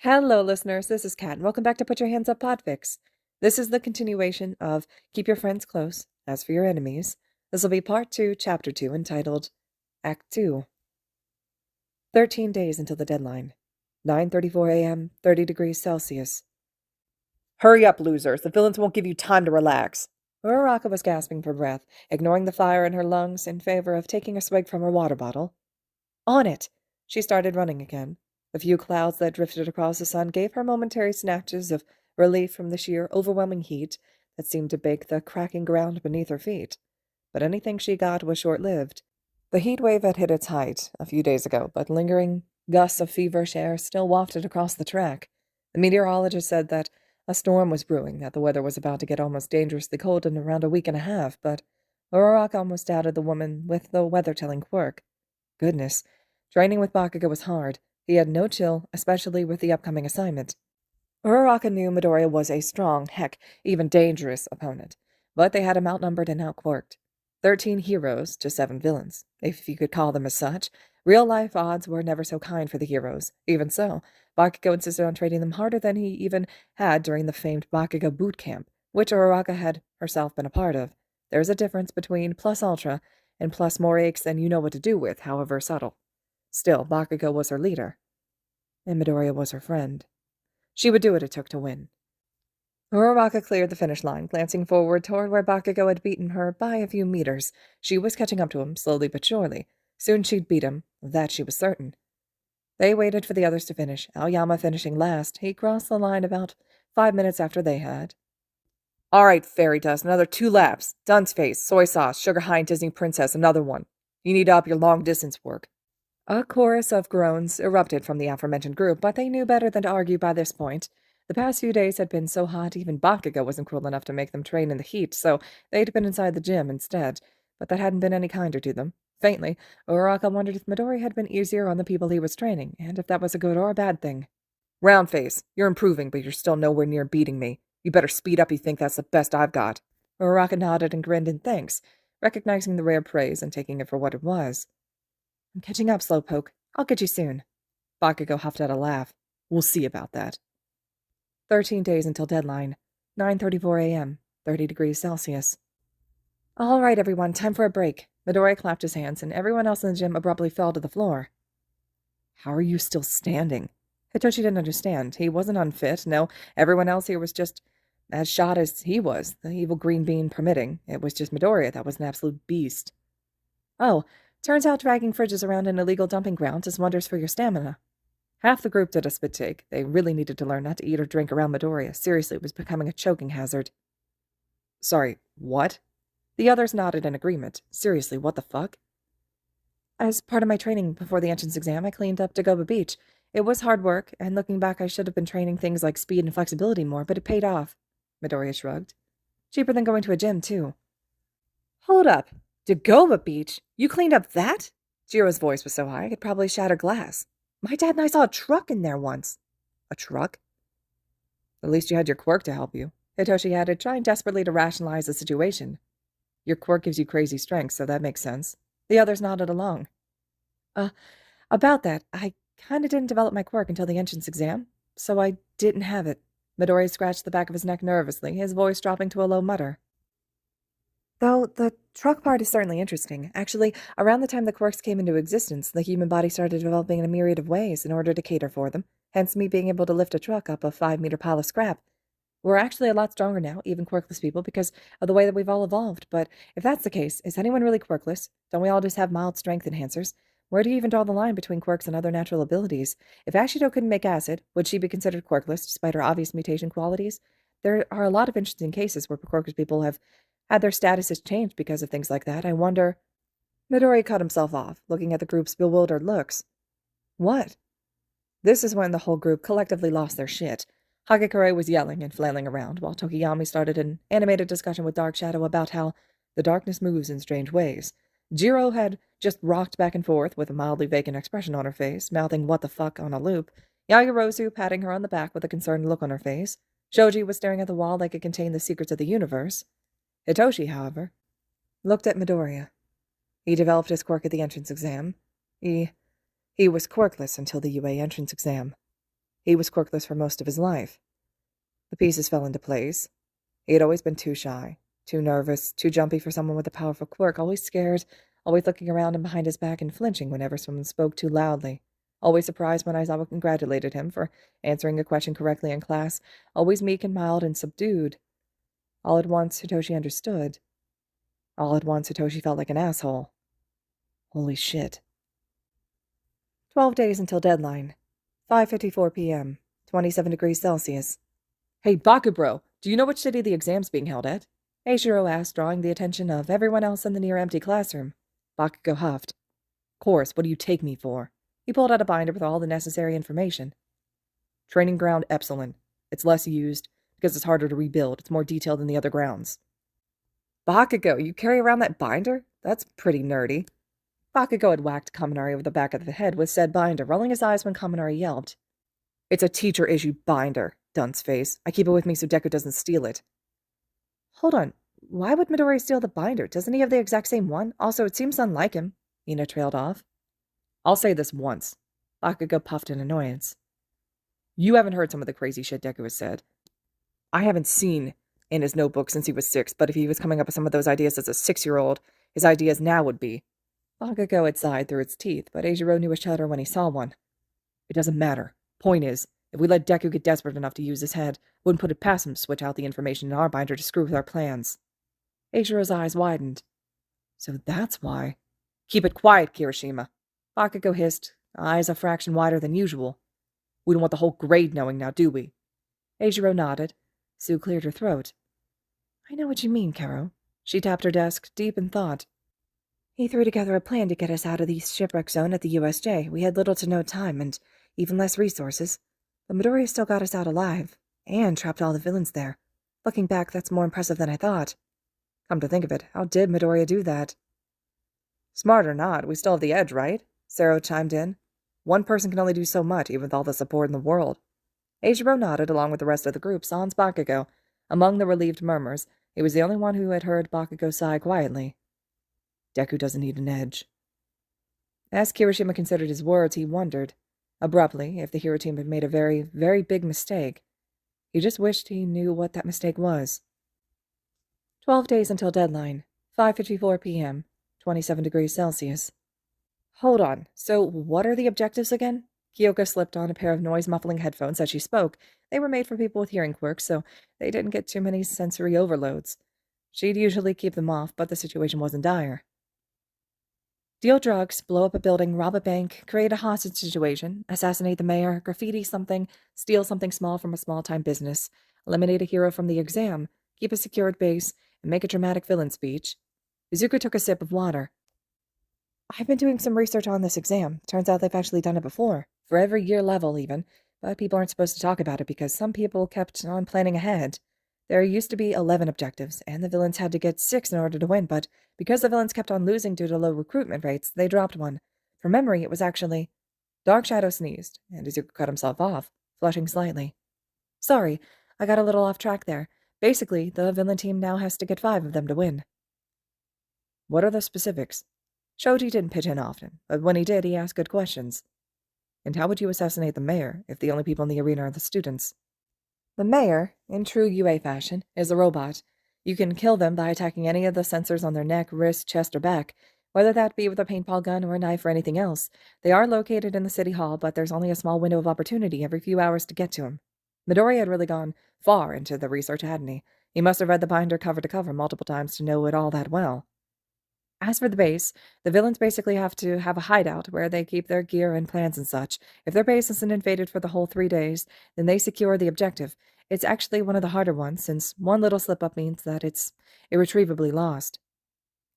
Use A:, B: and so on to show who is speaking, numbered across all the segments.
A: Hello, listeners. This is Kat, and welcome back to Put Your Hands Up Podfics. This is the continuation of Keep Your Friends Close, As for Your Enemies. This will be Part 2, Chapter 2, entitled Act 2. 13 days until the deadline. 9:34 a.m., 30 degrees Celsius. Hurry up, losers. The villains won't give you time to relax. Uraraka was gasping for breath, ignoring the fire in her lungs in favor of taking a swig from her water bottle. On it! She started running again. The few clouds that drifted across the sun gave her momentary snatches of relief from the sheer, overwhelming heat that seemed to bake the cracking ground beneath her feet. But anything she got was short-lived. The heat wave had hit its height a few days ago, but lingering gusts of feverish air still wafted across the track. The meteorologist said that a storm was brewing, that the weather was about to get almost dangerously cold in around a week and a half, but Uraraka almost doubted the woman with the weather-telling quirk. Goodness, training with Bakugo was hard. He had no chill, especially with the upcoming assignment. Uraraka knew Midoriya was a strong, heck, even dangerous opponent, but they had him outnumbered and outquirked. 13 heroes to 7 villains, if you could call them as such. Real-life odds were never so kind for the heroes. Even so, Bakugo insisted on training them harder than he even had during the famed Bakugo boot camp, which Uraraka had herself been a part of. There is a difference between plus ultra and plus more aches than you know what to do with, however subtle. Still, Bakugo was her leader, and Midoriya was her friend. She would do what it took to win. Uraraka cleared the finish line, glancing forward toward where Bakugo had beaten her by a few meters. She was catching up to him, slowly but surely. Soon she'd beat him, of that she was certain. They waited for the others to finish, Aoyama finishing last. He crossed the line about 5 minutes after they had. All right, Fairy Dust, another 2 laps. Dunce Face, Soy Sauce, Sugar High, and Disney Princess, another one. You need to up your long-distance work. A chorus of groans erupted from the aforementioned group, but they knew better than to argue by this point. The past few days had been so hot even Bakugo wasn't cruel enough to make them train in the heat, so they'd been inside the gym instead. But that hadn't been any kinder to them. Faintly, Uraraka wondered if Midori had been easier on the people he was training, and if that was a good or a bad thing. Roundface, you're improving, but you're still nowhere near beating me. You better speed up, you think that's the best I've got. Uraraka nodded and grinned in thanks, recognizing the rare praise and taking it for what it was. I'm catching up, Slowpoke. I'll get you soon. Bakugo huffed out a laugh. We'll see about that. 13 days until deadline. 9:34 a.m., 30 degrees Celsius. All right, everyone, time for a break. Midoriya clapped his hands, and everyone else in the gym abruptly fell to the floor. How are you still standing? Hitoshi didn't understand. He wasn't unfit. No, everyone else here was just as shot as he was, the evil green bean permitting. It was just Midoriya that was an absolute beast. Oh, turns out dragging fridges around an illegal dumping ground does wonders for your stamina. Half the group did a spit take. They really needed to learn not to eat or drink around Midoriya. Seriously, it was becoming a choking hazard. Sorry, what? The others nodded in agreement. Seriously, what the fuck? As part of my training before the entrance exam, I cleaned up Dagoba Beach. It was hard work, and looking back, I should have been training things like speed and flexibility more, but it paid off. Midoriya shrugged. Cheaper than going to a gym, too. Hold up. Dagoba Beach? You cleaned up that? Jiro's voice was so high it could probably shatter glass. My dad and I saw a truck in there once. A truck? At least you had your quirk to help you, Hitoshi added, trying desperately to rationalize the situation. Your quirk gives you crazy strength, so that makes sense. The others nodded along. About that, I kinda didn't develop my quirk until the entrance exam, so I didn't have it. Midoriya scratched the back of his neck nervously, his voice dropping to a low mutter. Though the truck part is certainly interesting. Actually, around the time the quirks came into existence, the human body started developing in a myriad of ways in order to cater for them, hence me being able to lift a truck up a 5-meter pile of scrap. We're actually a lot stronger now, even quirkless people, because of the way that we've all evolved. But if that's the case, is anyone really quirkless? Don't we all just have mild strength enhancers? Where do you even draw the line between quirks and other natural abilities? If Ashido couldn't make acid, would she be considered quirkless despite her obvious mutation qualities? There are a lot of interesting cases where quirkless people have had their statuses changed because of things like that. I wonder... Midori cut himself off, looking at the group's bewildered looks. What? This is when the whole group collectively lost their shit. Hagekure was yelling and flailing around, while Tokiyami started an animated discussion with Dark Shadow about how the darkness moves in strange ways. Jiro had just rocked back and forth with a mildly vacant expression on her face, mouthing what the fuck on a loop. Yayorozu patting her on the back with a concerned look on her face. Shoji was staring at the wall like it contained the secrets of the universe. Hitoshi, however, looked at Midoriya. He developed his quirk at the entrance exam. He was quirkless until the UA entrance exam. He was quirkless for most of his life. The pieces fell into place. He had always been too shy, too nervous, too jumpy for someone with a powerful quirk, always scared, always looking around and behind his back and flinching whenever someone spoke too loudly, always surprised when Aizawa congratulated him for answering a question correctly in class, always meek and mild and subdued. All at once, Hitoshi understood. All at once, Hitoshi felt like an asshole. Holy shit. 12 days until deadline. 5:54 p.m. 27 degrees Celsius. Hey, Bakubro, do you know which city the exam's being held at? Eiichiro asked, drawing the attention of everyone else in the near-empty classroom. Bakugo huffed. Course, what do you take me for? He pulled out a binder with all the necessary information. Training ground Epsilon. It's less used, because it's harder to rebuild. It's more detailed than the other grounds. Bakugo, you carry around that binder? That's pretty nerdy. Bakugo had whacked Kaminari over the back of the head with said binder, rolling his eyes when Kaminari yelped. It's a teacher-issued binder, dunce face. I keep it with me so Deku doesn't steal it. Hold on. Why would Midoriya steal the binder? Doesn't he have the exact same one? Also, it seems unlike him. Ina trailed off. I'll say this once. Bakugo puffed in annoyance. You haven't heard some of the crazy shit Deku has said. I haven't seen in his notebook since he was 6, but if he was coming up with some of those ideas as a 6-year-old, his ideas now would be. Bakugo had sighed through its teeth, but Eiichiro knew a shudder when he saw one. It doesn't matter. Point is, if we let Deku get desperate enough to use his head, wouldn't put it past him to switch out the information in our binder to screw with our plans. Eiichiro's eyes widened. So that's why. Keep it quiet, Kirishima. Bakugo hissed, eyes a fraction wider than usual. We don't want the whole grade knowing now, do we? Eiichiro nodded. Sue cleared her throat. I know what you mean, Karo. She tapped her desk, deep in thought. He threw together a plan to get us out of the shipwreck zone at the USJ. We had little to no time, and even less resources. But Midoriya still got us out alive, and trapped all the villains there. Looking back, that's more impressive than I thought. Come to think of it, how did Midoriya do that? Smart or not, we still have the edge, right? Sero chimed in. One person can only do so much, even with all the support in the world. Eiichiro nodded along with the rest of the group, sans Bakugo. Among the relieved murmurs, he was the only one who had heard Bakugo sigh quietly. Deku doesn't need an edge. As Kirishima considered his words, he wondered, abruptly, if the hero team had made a very, very big mistake. He just wished he knew what that mistake was. 12 days until deadline. 5:54 p.m. 27 degrees Celsius. Hold on, so what are the objectives again? Kyoka slipped on a pair of noise-muffling headphones as she spoke. They were made for people with hearing quirks, so they didn't get too many sensory overloads. She'd usually keep them off, but the situation wasn't dire. Deal drugs, blow up a building, rob a bank, create a hostage situation, assassinate the mayor, graffiti something, steal something small from a small-time business, eliminate a hero from the exam, keep a secured base, and make a dramatic villain speech. Izuku took a sip of water. I've been doing some research on this exam. Turns out they've actually done it before. For every year level, even. But people aren't supposed to talk about it because some people kept on planning ahead. There used to be 11 objectives, and the villains had to get 6 in order to win, but because the villains kept on losing due to low recruitment rates, they dropped one. From memory, it was actually... Dark Shadow sneezed, and Izuku cut himself off, flushing slightly. Sorry, I got a little off track there. Basically, the villain team now has to get 5 of them to win. What are the specifics? Shoji didn't pitch in often, but when he did, he asked good questions. And how would you assassinate the mayor, if the only people in the arena are the students? The mayor, in true UA fashion, is a robot. You can kill them by attacking any of the sensors on their neck, wrist, chest, or back, whether that be with a paintball gun or a knife or anything else. They are located in the city hall, but there's only a small window of opportunity every few hours to get to him. Midoriya had really gone far into the research, hadn't he? He must have read the binder cover to cover multiple times to know it all that well. As for the base, the villains basically have to have a hideout where they keep their gear and plans and such. If their base isn't invaded for the whole 3 days, then they secure the objective. It's actually one of the harder ones, since one little slip-up means that it's irretrievably lost.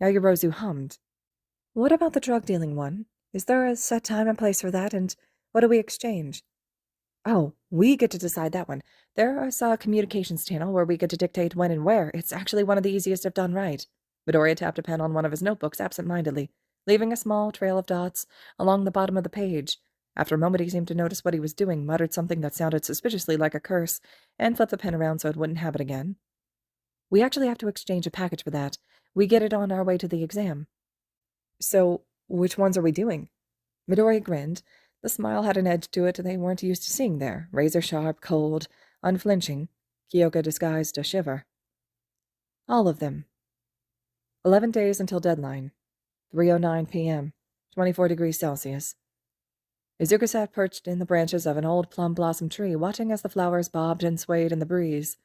A: Yagorozu hummed. What about the drug-dealing one? Is there a set time and place for that, and what do we exchange? Oh, we get to decide that one. There's a communications channel where we get to dictate when and where. It's actually one of the easiest if done right. Midoriya tapped a pen on one of his notebooks absent-mindedly, leaving a small trail of dots along the bottom of the page. After a moment he seemed to notice what he was doing, muttered something that sounded suspiciously like a curse, and flipped the pen around so it wouldn't happen again. We actually have to exchange a package for that. We get it on our way to the exam. So, which ones are we doing? Midoriya grinned, The smile had an edge to it they weren't used to seeing there, razor-sharp, cold, unflinching. Kyoka disguised a shiver. All of them. 11 days until deadline. 3:09 p.m. 24 degrees Celsius. Izuku sat perched in the branches of an old plum blossom tree, watching as the flowers bobbed and swayed in the breeze.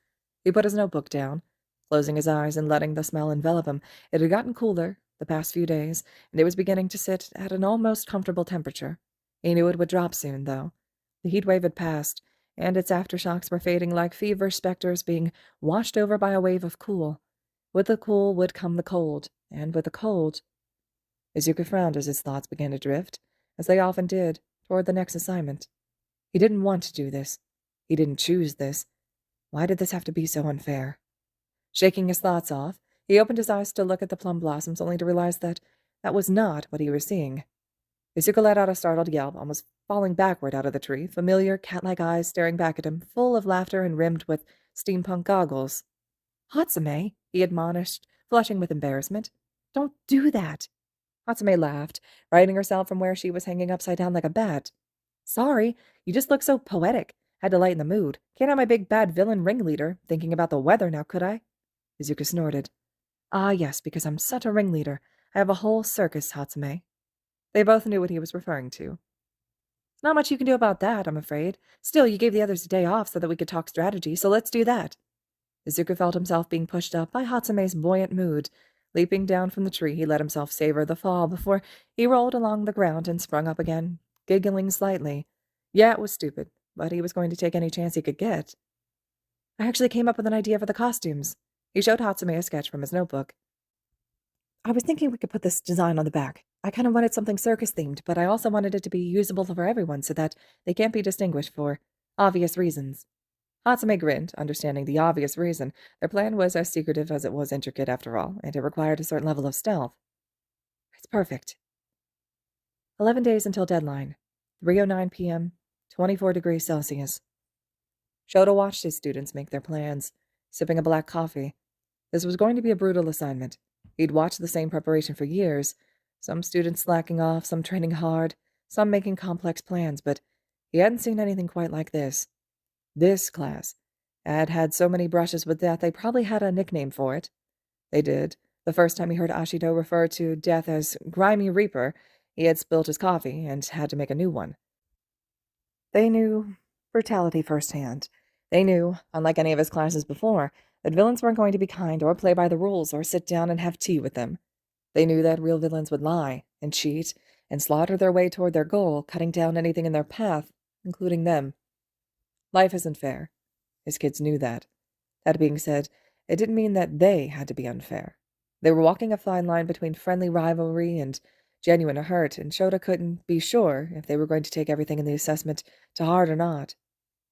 A: He put his notebook down, closing his eyes and letting the smell envelop him. It had gotten cooler the past few days, and it was beginning to sit at an almost comfortable temperature. He knew it would drop soon, though. The heat wave had passed, and its aftershocks were fading like feverish specters being washed over by a wave of cool. With the cool would come the cold, and with the cold... Izuku frowned as his thoughts began to drift, as they often did, toward the next assignment. He didn't want to do this. He didn't choose this. Why did this have to be so unfair? Shaking his thoughts off, he opened his eyes to look at the plum blossoms, only to realize that that was not what he was seeing. Izuku let out a startled yelp, almost falling backward out of the tree, familiar cat-like eyes staring back at him, full of laughter and rimmed with steampunk goggles. "Hatsume," he admonished, flushing with embarrassment. "Don't do that." Hatsume laughed, righting herself from where she was hanging upside down like a bat. "Sorry, you just look so poetic. Had to lighten the mood. Can't have my big bad villain ringleader thinking about the weather now, could I?" Izuku snorted. "Ah, yes, because I'm such a ringleader. I have a whole circus, Hatsume." They both knew what he was referring to. "There's not much you can do about that, I'm afraid. Still, you gave the others a day off so that we could talk strategy, so let's do that." Izuku felt himself being pushed up by Hatsume's buoyant mood. Leaping down from the tree, he let himself savor the fall before he rolled along the ground and sprung up again, giggling slightly. Yeah, it was stupid, but he was going to take any chance he could get. "I actually came up with an idea for the costumes." He showed Hatsume a sketch from his notebook. "I was thinking we could put this design on the back. I kind of wanted something circus-themed, but I also wanted it to be usable for everyone so that they can't be distinguished for obvious reasons." Hatsume grinned, understanding the obvious reason. Their plan was as secretive as it was intricate, after all, and it required a certain level of stealth. "It's perfect." 11 days until deadline. 3:09 p.m., 24 degrees Celsius. Shota watched his students make their plans, sipping a black coffee. This was going to be a brutal assignment. He'd watched the same preparation for years, some students slacking off, some training hard, some making complex plans, but he hadn't seen anything quite like this. This class had had so many brushes with death they probably had a nickname for it. They did. The first time he heard Ashido refer to death as Grimy Reaper, he had spilled his coffee and had to make a new one. They knew brutality firsthand. They knew, unlike any of his classes before, that villains weren't going to be kind or play by the rules or sit down and have tea with them. They knew that real villains would lie and cheat and slaughter their way toward their goal, cutting down anything in their path, including them. Life isn't fair. His kids knew that. That being said, it didn't mean that they had to be unfair. They were walking a fine line between friendly rivalry and genuine hurt, and Shota couldn't be sure if they were going to take everything in the assessment to heart or not.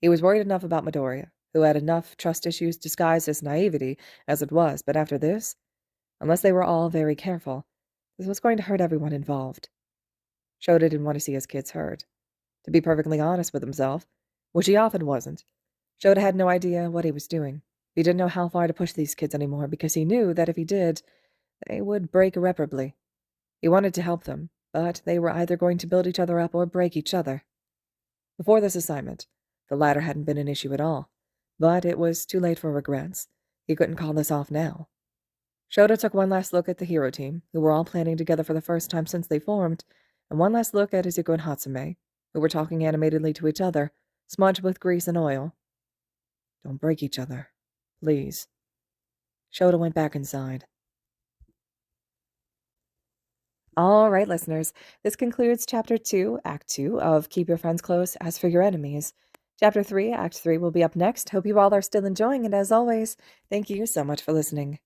A: He was worried enough about Midoriya, who had enough trust issues disguised as naivety as it was, but after this, unless they were all very careful, this was going to hurt everyone involved. Shota didn't want to see his kids hurt. To be perfectly honest with himself, which he often wasn't, Shota had no idea what he was doing. He didn't know how far to push these kids anymore because he knew that if he did, they would break irreparably. He wanted to help them, but they were either going to build each other up or break each other. Before this assignment, the latter hadn't been an issue at all, but it was too late for regrets. He couldn't call this off now. Shota took one last look at the hero team, who were all planning together for the first time since they formed, and one last look at Izuku and Hatsume, who were talking animatedly to each other, smudged with grease and oil. "Don't break each other, please." Shota went back inside. All right, listeners, this concludes Chapter 2, Act 2 of Keep Your Friends Close as for Your Enemies. Chapter 3, Act 3 will be up next. Hope you all are still enjoying, and as always, thank you so much for listening.